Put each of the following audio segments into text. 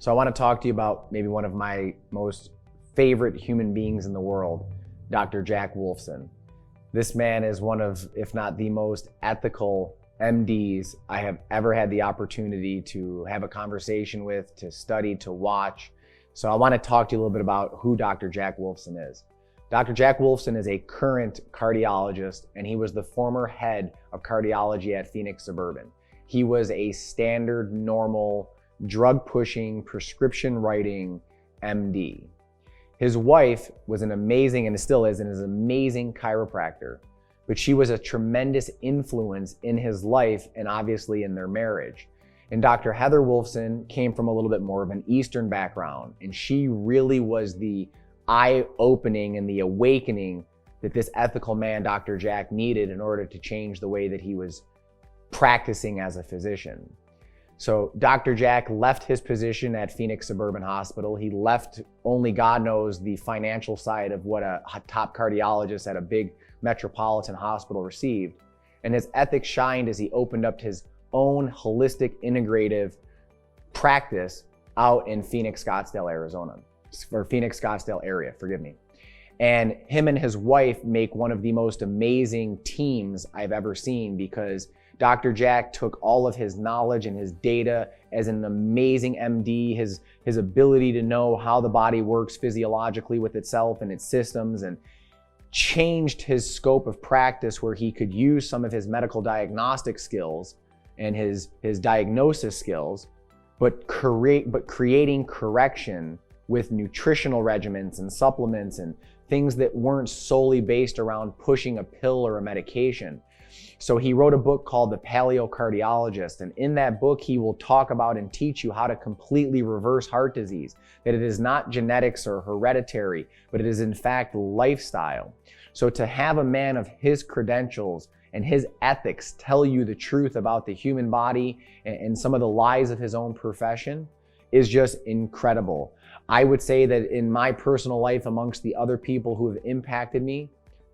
So I want to talk to you about maybe one of my most favorite human beings in the world, Dr. Jack Wolfson. This man is one of, if not the most ethical MDs I have ever had the opportunity to have a conversation with, to study, to watch. So I want to talk to you a little bit about who Dr. Jack Wolfson is. Dr. Jack Wolfson is a current cardiologist, and he was the former head of cardiology at Phoenix Suburban. He was a standard, normal, drug-pushing, prescription-writing MD. His wife was an amazing, and still is, an amazing chiropractor, but she was a tremendous influence in his life and obviously in their marriage. And Dr. Heather Wolfson came from a little bit more of an Eastern background, and she really was the eye-opening and the awakening that this ethical man, Dr. Jack, needed in order to change the way that he was practicing as a physician. So Dr. Jack left his position at Phoenix Suburban Hospital. He left, only God knows, the financial side of what a top cardiologist at a big metropolitan hospital received. And his ethics shined as he opened up his own holistic integrative practice out in Phoenix, Scottsdale, Arizona, or Phoenix, Scottsdale area, forgive me. And him and his wife make one of the most amazing teams I've ever seen, because Dr. Jack took all of his knowledge and his data as an amazing MD, his ability to know how the body works physiologically with itself and its systems, and changed his scope of practice where he could use some of his medical diagnostic skills and his diagnosis skills, but creating correction with nutritional regimens and supplements and things that weren't solely based around pushing a pill or a medication. So he wrote a book called the Paleo Cardiologist, and in that book he will talk about and teach you how to completely reverse heart disease, that it is not genetics or hereditary, but it is in fact lifestyle. So to have a man of his credentials and his ethics tell you the truth about the human body and some of the lies of his own profession is just incredible. I would say that in my personal life, amongst the other people who have impacted me,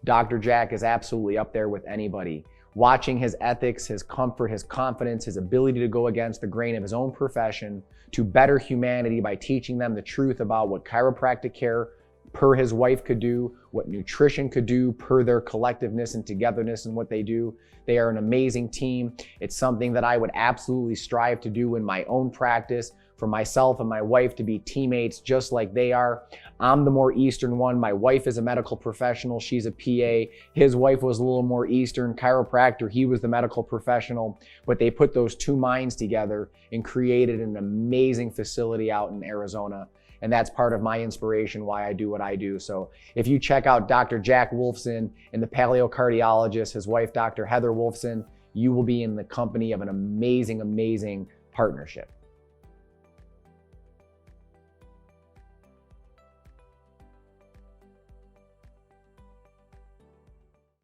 Dr. Jack is absolutely up there with anybody. Watching his ethics, his comfort, his confidence, his ability to go against the grain of his own profession to better humanity by teaching them the truth about what chiropractic care per his wife could do, what nutrition could do per their collectiveness and togetherness and what they do. They are an amazing team. It's something that I would absolutely strive to do in my own practice, for myself and my wife to be teammates just like they are. I'm the more Eastern one. My wife is a medical professional. She's a PA. His wife was a little more Eastern chiropractor. He was the medical professional, but they put those two minds together and created an amazing facility out in Arizona. And that's part of my inspiration why I do what I do. So if you check out Dr. Jack Wolfson and the Paleo Cardiologist, his wife, Dr. Heather Wolfson, you will be in the company of an amazing, amazing partnership.